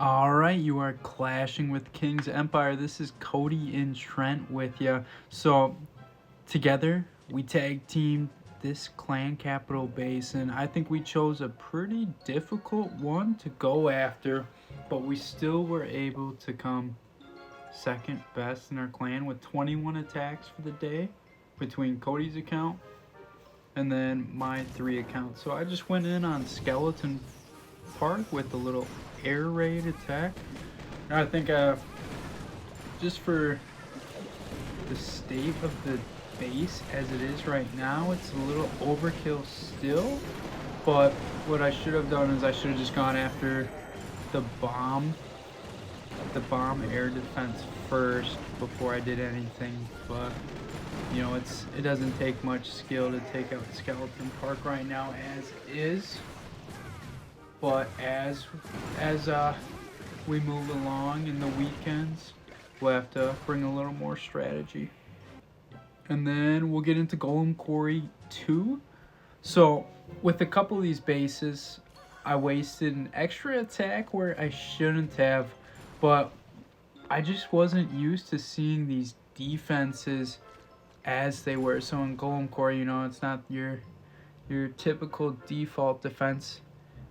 Alright, you are clashing with King's Empire. This is Cody and Trent with you. So, together, we tag teamed this clan capital base, and I think we chose a pretty difficult one to go after, but we still were able to come second best in our clan with 21 attacks for the day between Cody's account and then my 3 accounts. So I just went in on Skeleton Park with a little air raid attack. I think just for the state of the base as it is right now, it's a little overkill still, but what I should have done is I should have just gone after the bomb air defense first before I did anything. But you know, it doesn't take much skill to take out Skeleton Park right now as is. But as we move along in the weekends, we'll have to bring a little more strategy. And then we'll get into Golem Quarry 2. So with a couple of these bases, I wasted an extra attack where I shouldn't have, but I just wasn't used to seeing these defenses as they were. So in Golem Quarry, you know, it's not your typical default defense.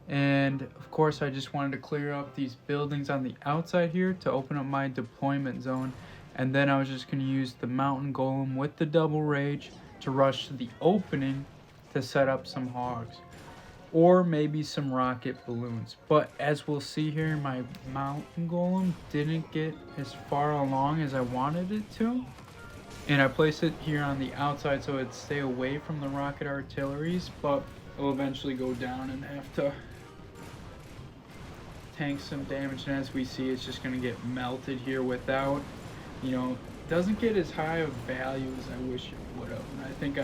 And of course I just wanted to clear up these buildings on the outside here to open up my deployment zone, and then I was just going to use the mountain golem with the double rage to rush to the opening to set up some hogs or maybe some rocket balloons. But as we'll see here, my mountain golem didn't get as far along as I wanted it to, and I placed it here on the outside so it'd stay away from the rocket artilleries, but it'll eventually go down and have to tank some damage, and as we see, it's just going to get melted here without, you know, doesn't get as high of value as I wish it would have. And I think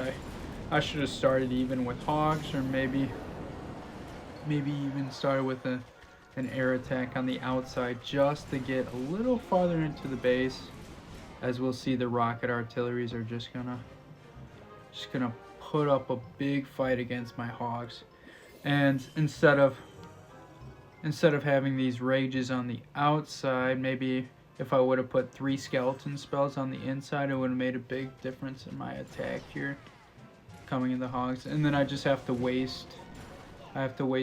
I should have started even with hogs, or maybe even started with an air attack on the outside just to get a little farther into the base. As we'll see, the rocket artilleries are just gonna put up a big fight against my hogs. And instead of having these rages on the outside, maybe if I would have put 3 skeleton spells on the inside, it would have made a big difference in my attack here coming in the hogs. And then I just have to waste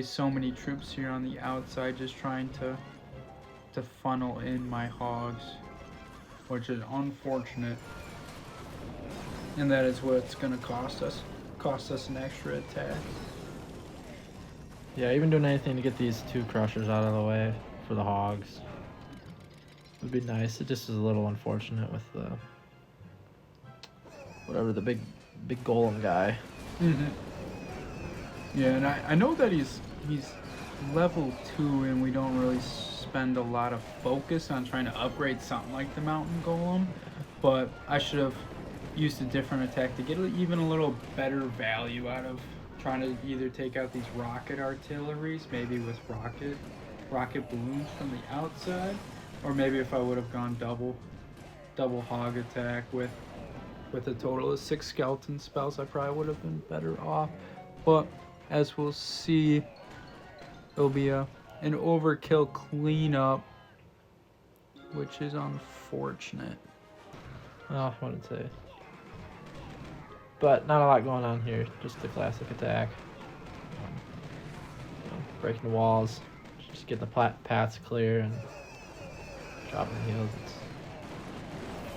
so many troops here on the outside just trying to funnel in my hogs, which is unfortunate. And that is what's going to cost us an extra attack. Yeah, even doing anything to get these 2 crushers out of the way for the hogs would be nice. It just is a little unfortunate with the the big golem guy. Mm-hmm. Yeah, and I know that he's level 2, and we don't really spend a lot of focus on trying to upgrade something like the mountain golem, but I should have used a different attack to get even a little better value out of trying to either take out these rocket artilleries, maybe with rocket balloons from the outside, or maybe if I would have gone double hog attack with a total of 6 skeleton spells, I probably would have been better off. But as we'll see, it'll be an overkill cleanup, which is unfortunate. Oh, I wouldn't say. But not a lot going on here, just the classic attack. Breaking the walls, just getting the paths clear and dropping the heals. It's,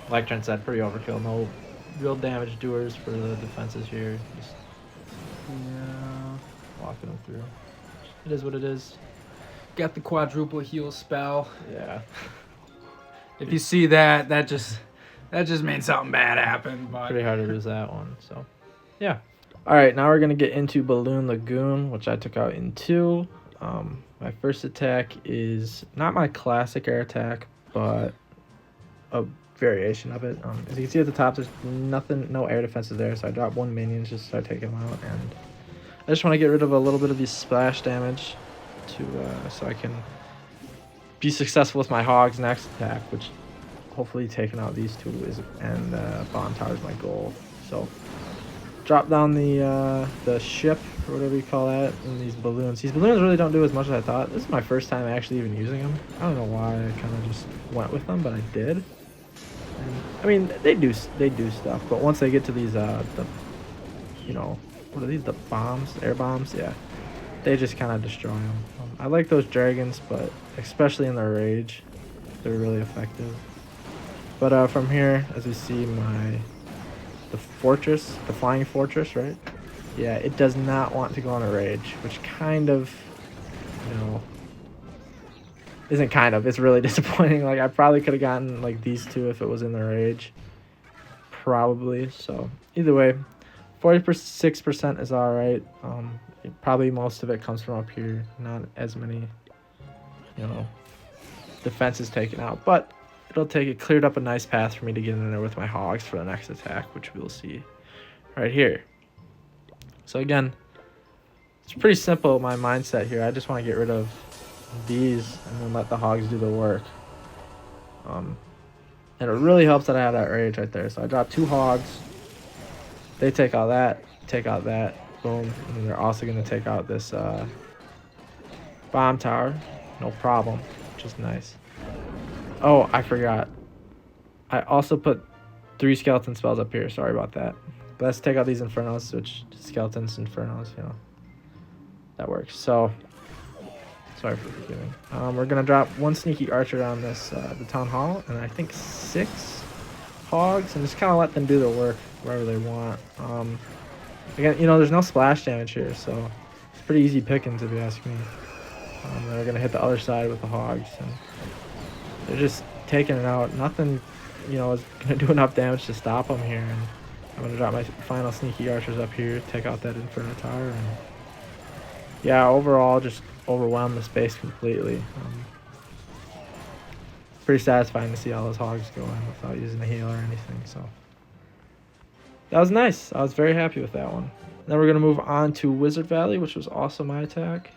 like Trent said, pretty overkill. No real damage doers for the defenses here. Just walking them through. It is what it is. Got the quadruple heal spell. Yeah. If you see that just means something bad happened. But pretty hard to lose that one. So, yeah. All right, now we're gonna get into Balloon Lagoon, which I took out in 2. My first attack is not my classic air attack, but a variation of it. As you can see at the top, there's no air defenses there, so I dropped 1 minion just to start taking them out, and I just want to get rid of a little bit of these splash damage so I can be successful with my hogs next attack, which hopefully taking out these 2 and Bond Tower is my goal. So drop down the ship, or whatever you call that, and these balloons. These balloons really don't do as much as I thought. This is my first time actually even using them. I don't know why I kind of just went with them, but I did. And, I mean, they do stuff, but once they get to these what are these? The bombs, air bombs, yeah. They just kind of destroy them. I like those dragons, but especially in their rage, they're really effective. But from here, as we see, the fortress, the flying fortress, right? Yeah, it does not want to go on a rage, which kind of, isn't kind of. It's really disappointing. Like, I probably could have gotten like these two if it was in the rage, probably. So either way, 46% is all right. Probably most of it comes from up here. Not as many, defenses taken out, but it cleared up a nice path for me to get in there with my hogs for the next attack, which we'll see right here. So again, it's pretty simple, my mindset here. I just want to get rid of these and then let the hogs do the work. And it really helps that I have that rage right there. So I drop 2 hogs. They take out that, boom. And then they're also going to take out this bomb tower, no problem, which is nice. Oh, I forgot. I also put 3 skeleton spells up here. Sorry about that. But let's take out these infernos, switch to skeletons, infernos, that works. So, sorry for forgiving. We're going to drop 1 sneaky archer on this, the town hall, and I think 6 hogs, and just kind of let them do their work wherever they want. Again, there's no splash damage here, so it's pretty easy pickings if you ask me. They're going to hit the other side with the hogs, and they're just taking it out. Nothing, is going to do enough damage to stop them here. And I'm going to drop my final sneaky archers up here, take out that inferno tower, and yeah, overall just overwhelm the space completely. Pretty satisfying to see all those hogs go in without using a heal or anything. So that was nice. I was very happy with that one. Then we're going to move on to Wizard Valley, which was also my attack.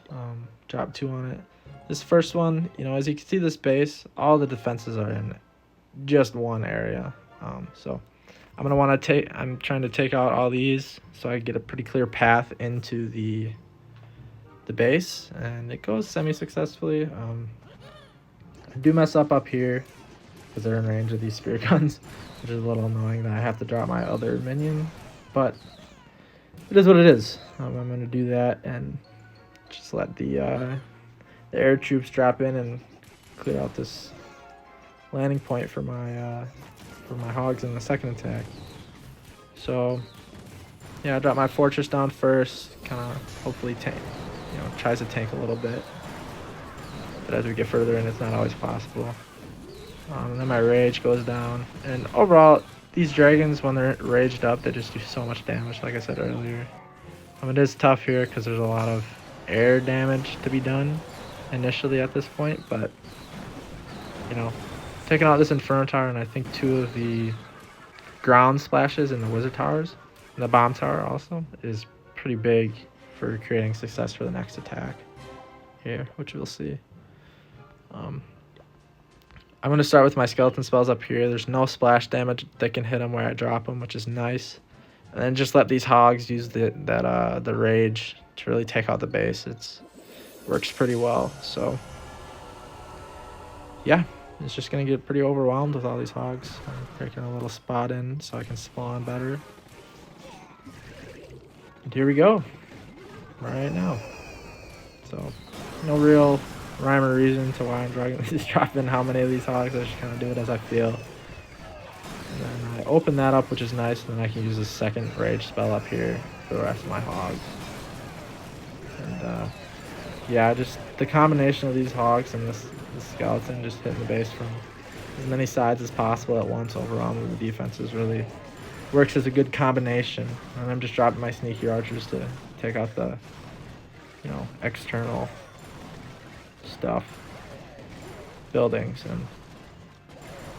Drop 2 on it. This first one, as you can see, this base, all the defenses are in just one area. So I'm trying to take out all these so I get a pretty clear path into the base, and it goes semi-successfully. I do mess up here because they're in range of these spear guns, which is a little annoying that I have to drop my other minion, but it is what it is. I'm going to do that and just let the air troops drop in and clear out this landing point for my hogs in the second attack. So yeah, I drop my fortress down first, kind of hopefully tries to tank a little bit, but as we get further in, it's not always possible. And then my rage goes down, and overall these dragons, when they're raged up, they just do so much damage, like I said earlier. It is tough here because there's a lot of air damage to be done initially at this point, but taking out this inferno tower and I think 2 of the ground splashes in the wizard towers and the bomb tower also is pretty big for creating success for the next attack here, which we'll see. I'm going to start with my skeleton spells up here. There's no splash damage that can hit them where I drop them, which is nice. And then just let these hogs use the rage to really take out the base. Works pretty well. So yeah, it's just going to get pretty overwhelmed with all these hogs. I'm breaking a little spot in so I can spawn better. And here we go. Right now. So no real rhyme or reason to why I'm just dropping how many of these hogs. I just kind of do it as I feel. And then I open that up, which is nice, and then I can use a second rage spell up here for the rest of my hogs. And yeah, just the combination of these hogs and this skeleton just hitting the base from as many sides as possible at once, overwhelming the defenses, really works as a good combination. And I'm just dropping my sneaky archers to take out the external stuff, buildings, and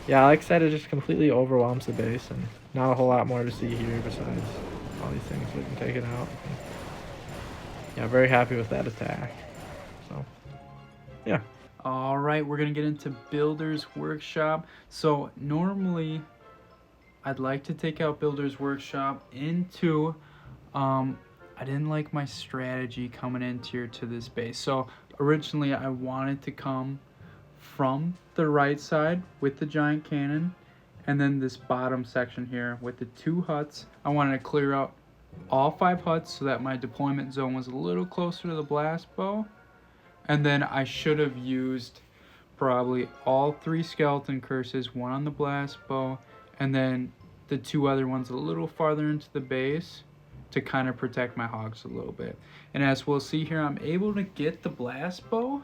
yeah, like I said, it just completely overwhelms the base, and not a whole lot more to see here besides all these things we can take it out. Yeah, very happy with that attack. So yeah. All right, we're gonna get into Builder's Workshop. So normally I'd like to take out Builder's Workshop into I didn't like my strategy coming into here to this base. So originally I wanted to come from the right side with the giant cannon, and then this bottom section here with the 2 huts. I wanted to clear out all 5 huts so that my deployment zone was a little closer to the blast bow. And then I should have used probably all 3 skeleton curses, 1 on the blast bow, and then the 2 other ones a little farther into the base to kind of protect my hogs a little bit. And as we'll see here, I'm able to get the blast bow,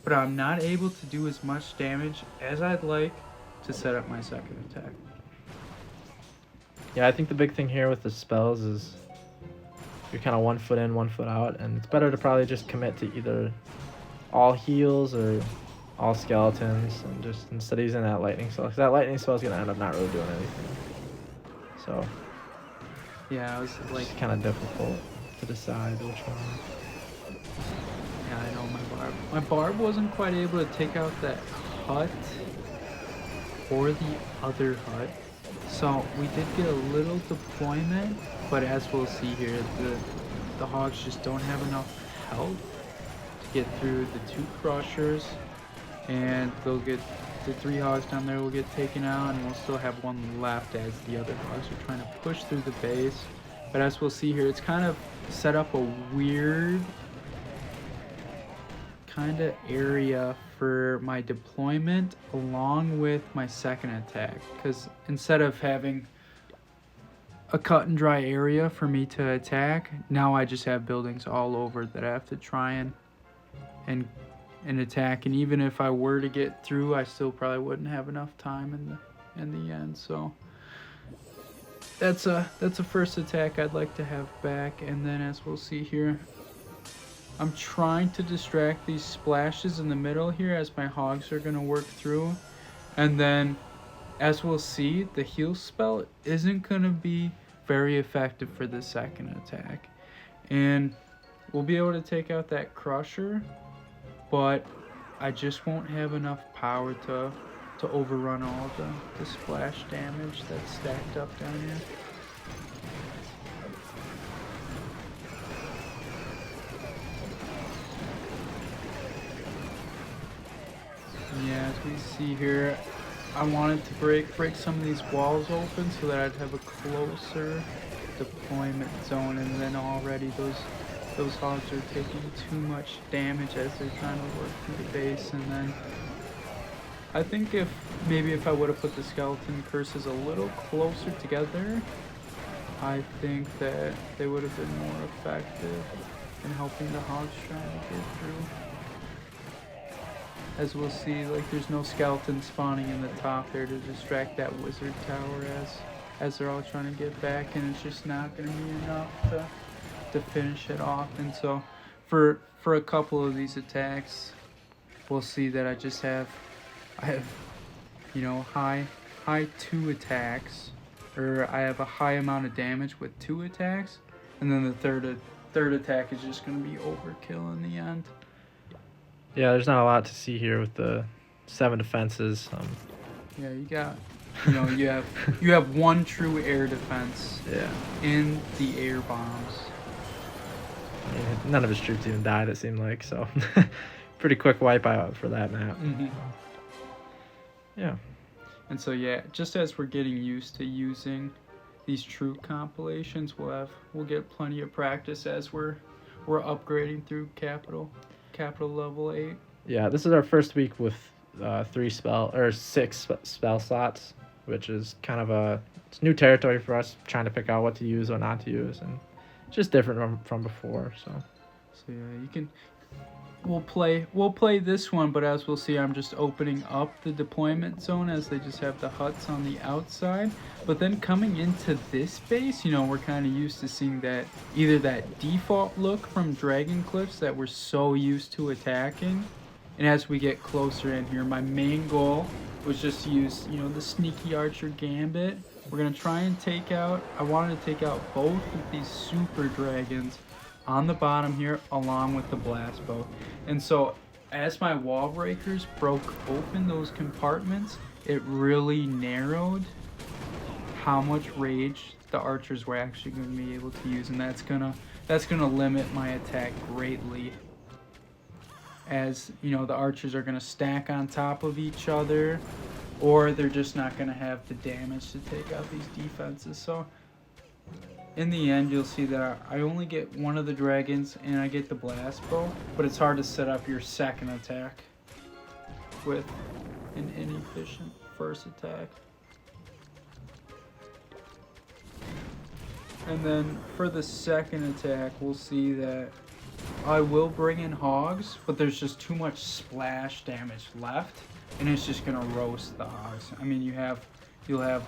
but I'm not able to do as much damage as I'd like to set up my second attack. Yeah, I think the big thing here with the spells is you're kind of 1 foot in, 1 foot out, and it's better to probably just commit to either all heals or all skeletons, and just instead of using that lightning spell, because that lightning spell is going to end up not really doing anything. So yeah, I was like, it's kind of difficult to decide which one. Yeah, I know my barb wasn't quite able to take out that hut or the other hut. So we did get a little deployment, but as we'll see here, the hogs just don't have enough health to get through the 2 crushers, and they'll get the 3 hogs down there will get taken out, and we'll still have 1 left as the other hogs are trying to push through the base. But as we'll see here, it's kind of set up a weird kind of area for my deployment along with my second attack, because instead of having a cut and dry area for me to attack, now I just have buildings all over that I have to try and attack. And even if I were to get through, I still probably wouldn't have enough time in the end. So that's a first attack I'd like to have back. And then as we'll see here, I'm trying to distract these splashes in the middle here as my hogs are going to work through. And then, as we'll see, the heal spell isn't going to be very effective for the second attack. And we'll be able to take out that crusher, but I just won't have enough power to overrun all of the splash damage that's stacked up down here. Yeah, as we see here, I wanted to break some of these walls open so that I'd have a closer deployment zone, and then already those hogs are taking too much damage as they're trying to work through the base. And then I think if I would have put the skeleton curses a little closer together, I think that they would have been more effective in helping the hogs trying to get through. As we'll see, like, there's no skeleton spawning in the top there to distract that wizard tower as they're all trying to get back, and it's just not going to be enough to finish it off. And so for a couple of these attacks, we'll see that I have you know, high 2 attacks, or I have a high amount of damage with 2 attacks, and then the third attack is just going to be overkill in the end. Yeah, there's not a lot to see here with the 7 defenses. Yeah, you have 1 true air defense. Yeah. In the air bombs. I mean, none of his troops even died, it seemed like, so pretty quick wipeout for that map. Mm-hmm. Yeah. And so yeah, just as we're getting used to using these troop compilations, we'll get plenty of practice as we're upgrading through capital level 8. Yeah, this is our first week with 6 spell slots, which is kind of it's new territory for us, trying to pick out what to use or not to use, and just different from before. So yeah, we'll play this one, but as we'll see, I'm just opening up the deployment zone as they just have the huts on the outside. But then coming into this base, we're kind of used to seeing that either that default look from Dragon Cliffs that we're so used to attacking, and as we get closer in here, my main goal was just to use the sneaky archer gambit. We're gonna try and I wanted to take out both of these super dragons on the bottom here along with the blast bow. And so as my wall breakers broke open those compartments, it really narrowed how much rage the archers were actually going to be able to use, and that's gonna limit my attack greatly. As you know, the archers are going to stack on top of each other, or they're just not going to have the damage to take out these defenses. So in the end, you'll see that I only get one of the dragons and I get the blast bow, but it's hard to set up your second attack with an inefficient first attack. And then for the second attack, we'll see that I will bring in hogs, but there's just too much splash damage left, and it's just gonna roast the hogs. I mean, you'll have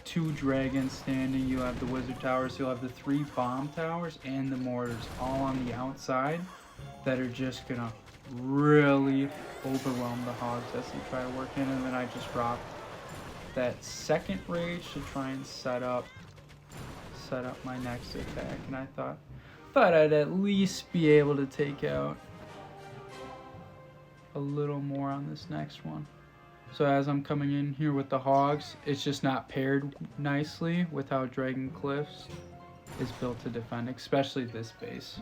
2 dragons standing, you'll have the wizard towers, you'll have the 3 bomb towers, and the mortars all on the outside that are just gonna really overwhelm the hogs as they try to work in. And then I just dropped that second rage to try and set up my next attack, and I thought I'd at least be able to take out a little more on this next one. So as I'm coming in here with the hogs, it's just not paired nicely with how Dragon Cliffs is built to defend, especially this base.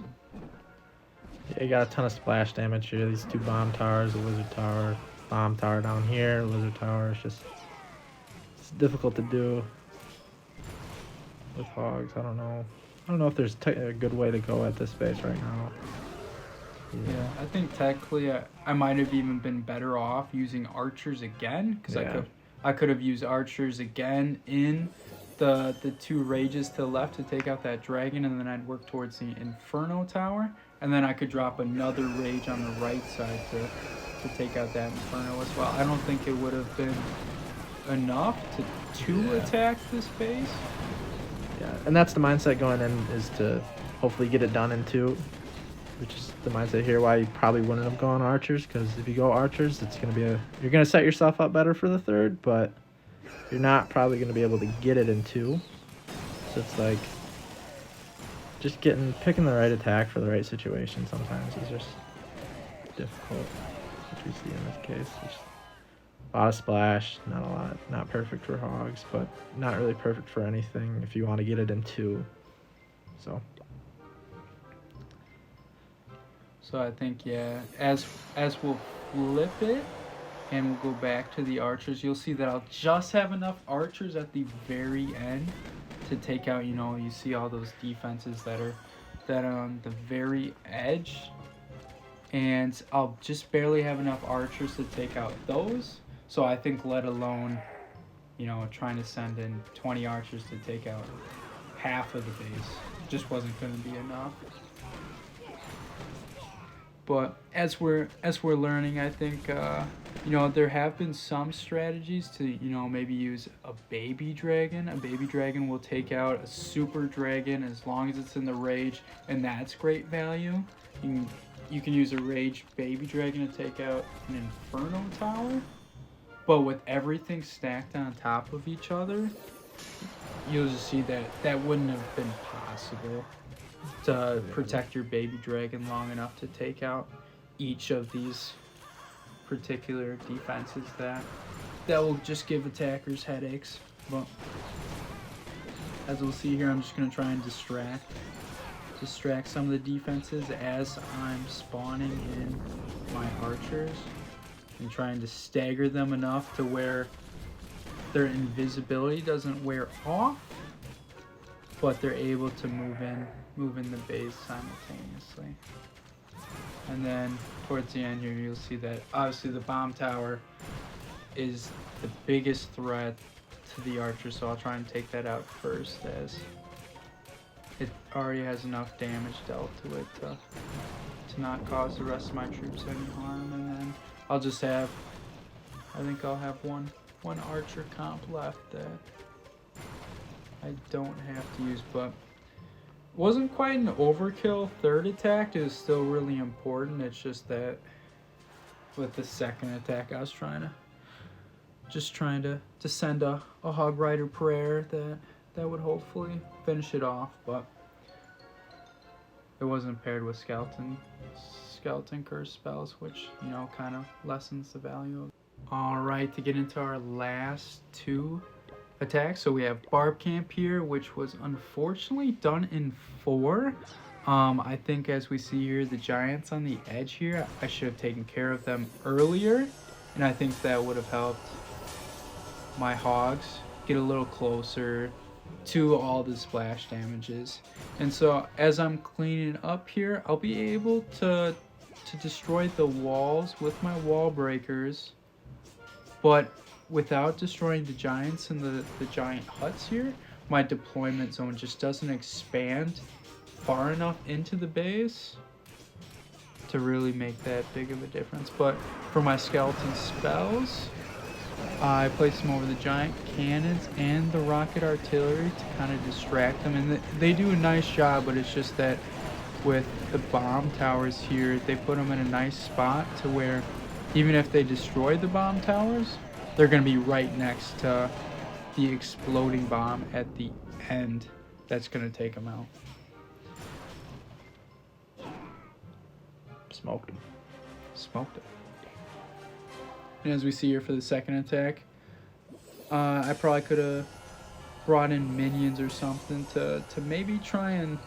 Yeah, you got a ton of splash damage here. These 2 bomb towers, a wizard tower, bomb tower down here, wizard tower. It's difficult to do with hogs. I don't know if there's a good way to go at this base right now. Yeah, I think technically I might have even been better off using archers again, because I could have used archers again in the 2 rages to the left to take out that dragon, and then I'd work towards the Inferno Tower, and then I could drop another rage on the right side to take out that Inferno as well. I don't think it would have been enough to attack this base. Yeah, and that's the mindset going in, is to hopefully get it done in 2, which is the mindset here why you probably wouldn't have gone archers, because if you go archers, it's going to be you're going to set yourself up better for the 3rd, but you're not probably going to be able to get it in 2. So it's like just picking the right attack for the right situation sometimes is just difficult, which we see in this case. Just a lot of splash, not perfect for hogs, but not really perfect for anything if you want to get it in 2. So I think, as we'll flip it and we'll go back to the archers, you'll see that I'll just have enough archers at the very end to take out, you see all those defenses that are on the very edge, and I'll just barely have enough archers to take out those. So I think, let alone, trying to send in 20 archers to take out half of the base, just wasn't going to be enough. But as we're learning, I think there have been some strategies to maybe use a baby dragon. A baby dragon will take out a super dragon as long as it's in the rage, and that's great value. You can use a rage baby dragon to take out an Inferno Tower, but with everything stacked on top of each other, you'll just see that wouldn't have been possible to protect your baby dragon long enough to take out each of these particular defenses that will just give attackers headaches. But as we'll see here, I'm just going to try and distract some of the defenses as I'm spawning in my archers and trying to stagger them enough to where their invisibility doesn't wear off, but they're able to move in the base simultaneously. And then towards the end here, you'll see that obviously the bomb tower is the biggest threat to the archer, so I'll try and take that out first, as it already has enough damage dealt to it to not cause the rest of my troops any harm. And then I'll just have, I think I'll have one archer comp left that I don't have to use, but wasn't quite an overkill third attack. It was still really important. It's just that with the second attack, I was trying to send a Hog Rider prayer that would hopefully finish it off, but it wasn't paired with skeleton curse spells, which kind of lessens the value of it. All right, to get into our last 2 attack. So we have Barb Camp here, which was unfortunately done in 4. I think as we see here, the giants on the edge here, I should have taken care of them earlier. And I think that would have helped my hogs get a little closer to all the splash damages. And so as I'm cleaning up here, I'll be able to destroy the walls with my wall breakers, but without destroying the giants and the giant huts here, my deployment zone just doesn't expand far enough into the base to really make that big of a difference. But for my skeleton spells, I place them over the giant cannons and the rocket artillery to kind of distract them, and they do a nice job, but it's just that with the bomb towers here, they put them in a nice spot to where even if they destroy the bomb towers, they're going to be right next to the exploding bomb at the end that's going to take them out. Smoked him. Smoked it. And as we see here for the second attack, I probably could have brought in minions or something to maybe try and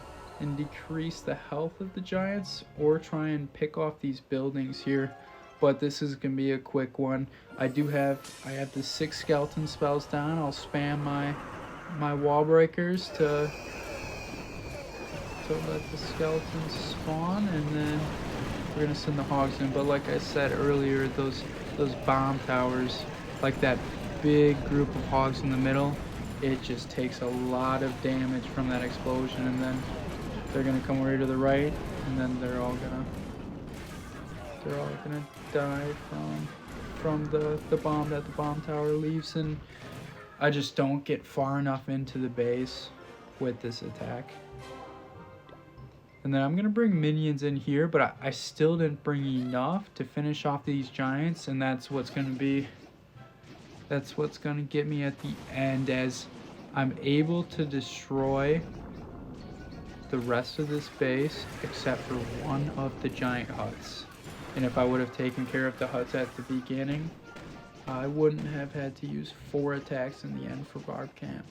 decrease the health of the giants, or try and pick off these buildings here. But this is gonna be a quick one. I have the 6 skeleton spells down. I'll spam my wall breakers to let the skeletons spawn, and then we're gonna send the hogs in. But like I said earlier, those bomb towers, like that big group of hogs in the middle, it just takes a lot of damage from that explosion, and then they're gonna come over to the right, and then they're all gonna die from the bomb that the bomb tower leaves. And I just don't get far enough into the base with this attack. And then I'm gonna bring minions in here, but I still didn't bring enough to finish off these giants, and that's what's gonna get me at the end, as I'm able to destroy the rest of this base except for one of the giant huts. And if I would have taken care of the huts at the beginning, I wouldn't have had to use 4 attacks in the end for Barb Camp.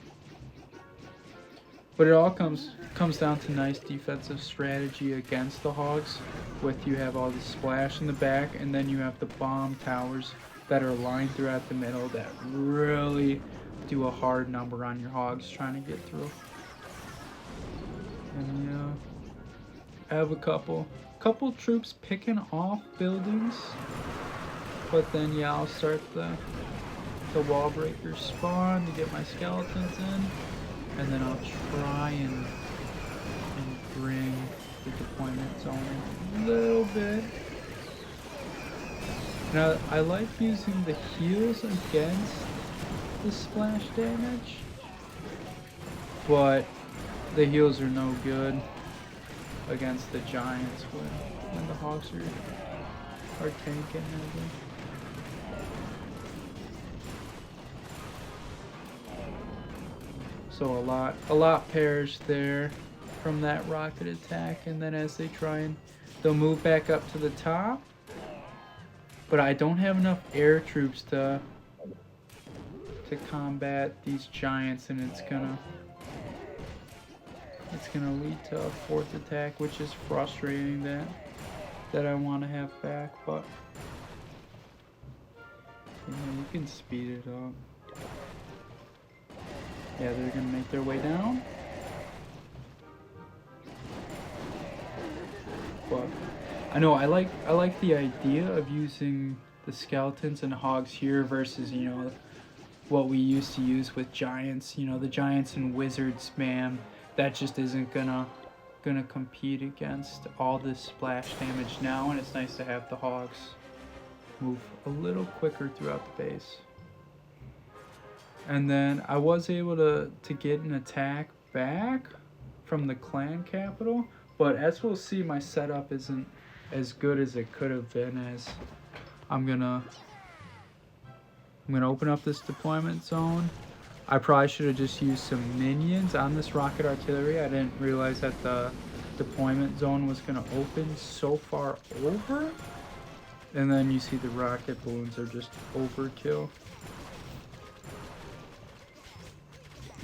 But it all comes down to nice defensive strategy against the hogs. With you have all the splash in the back, and then you have the bomb towers that are lined throughout the middle that really do a hard number on your hogs trying to get through. And yeah, I have a couple troops picking off buildings, but then yeah, I'll start the wall breaker spawn to get my skeletons in, and then I'll try and bring the deployment zone in a little bit. Now I like using the heals against the splash damage, but the heals are no good against the giants when the hogs are tanking heavily. So a lot perished there from that rocket attack, and then as they they'll move back up to the top, but I don't have enough air troops to combat these giants, and it's gonna lead to a 4th attack, which is frustrating that I want to have back, but you can speed it up. Yeah, they're gonna make their way down. But I know I like the idea of using the skeletons and hogs here versus, you know, what we used to use with giants. You know, the giants and wizards, man, that just isn't gonna compete against all this splash damage now, and it's nice to have the hogs move a little quicker throughout the base. And then I was able to get an attack back from the clan capital, but as we'll see, my setup isn't as good as it could have been, as I'm gonna open up this deployment zone. I probably should have just used some minions on this rocket artillery. I didn't realize that the deployment zone was gonna open so far over. And then you see the rocket balloons are just overkill.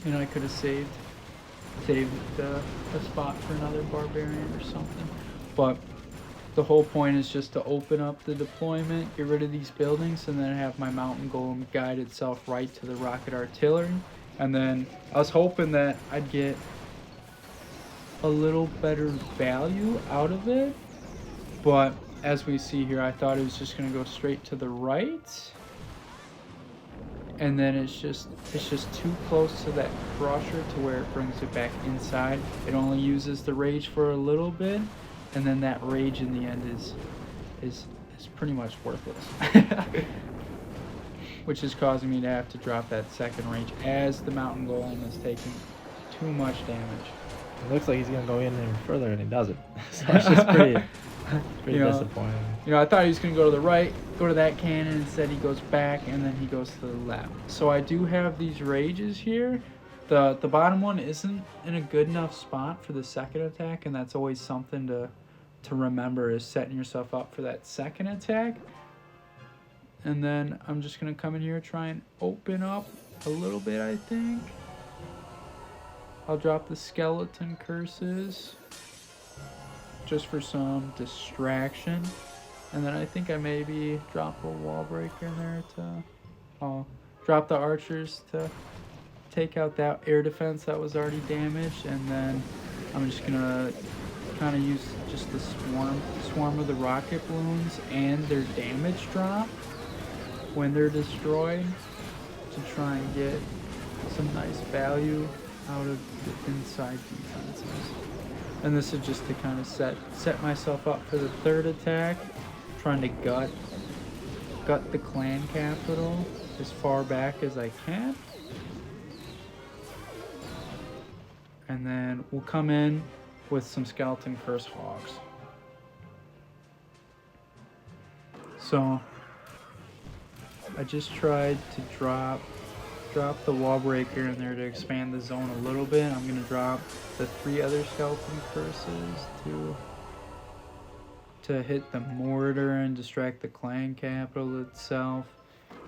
You know, I could have saved a spot for another barbarian or something. But the whole point is just to open up the deployment, get rid of these buildings, and then have my mountain golem guide itself right to the rocket artillery. And then I was hoping that I'd get a little better value out of it. But as we see here, I thought it was just going to go straight to the right. And then it's just too close to that crusher to where it brings it back inside. It only uses the rage for a little bit, and then that rage in the end is pretty much worthless. Which is causing me to have to drop that second rage as the mountain golem is taking too much damage. It looks like he's gonna go in even further, and he doesn't. So it's just pretty disappointing. You know, I thought he was going to go to the right, go to that cannon. Instead, he goes back, and then he goes to the left. So I do have these rages here. The bottom one isn't in a good enough spot for the second attack, and that's always something to remember, is setting yourself up for that second attack. And then I'm just going to come in here, try and open up a little bit, I think. I'll drop the skeleton curses just for some distraction. And then I think I maybe drop a wall breaker in there to drop the archers to take out that air defense that was already damaged. And then I'm just gonna kind of use just the swarm of the rocket balloons and their damage drop when they're destroyed to try and get some nice value out of the inside defenses. And this is just to kind of set myself up for the third attack, trying to gut the clan capital as far back as I can. And then we'll come in with some skeleton curse hogs. So I just tried to drop the wall breaker in there to expand the zone a little bit. I'm gonna drop the 3 other skeleton curses to hit the mortar and distract the clan capital itself,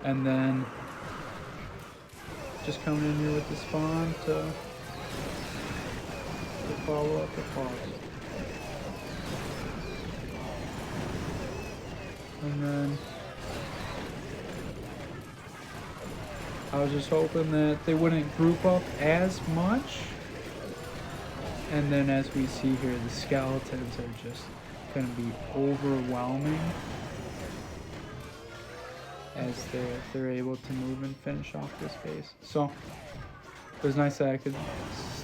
and then just coming in here with the spawn to follow up the pause. And then I was just hoping that they wouldn't group up as much. And then as we see here, the skeletons are just going to be overwhelming as they're able to move and finish off this base. So it was nice that I could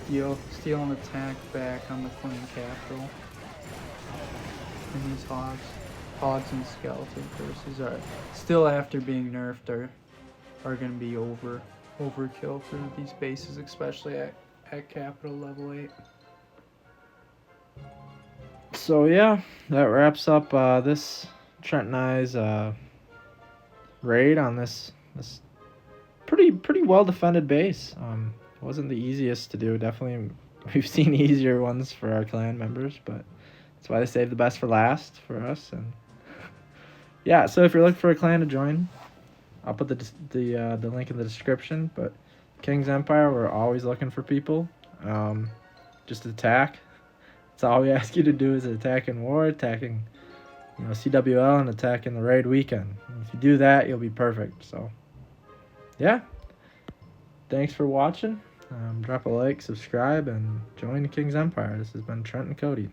steal an attack back on the clan capital. And these hogs and skeleton curses are still, after being nerfed, are going to be overkill for these bases, especially at capital level 8. So yeah, that wraps up this Trent and I's raid on this pretty well defended base. It wasn't the easiest to do. Definitely, we've seen easier ones for our clan members, but that's why they saved the best for last for us. And yeah, so if you're looking for a clan to join, I'll put the link in the description. But King's Empire, we're always looking for people. Just attack. That's all we ask you to do, is attacking war, attacking CWL, and attacking the raid weekend. And if you do that, you'll be perfect. So yeah, thanks for watching. Drop a like, subscribe, and join the King's Empire. This has been Trent and Cody.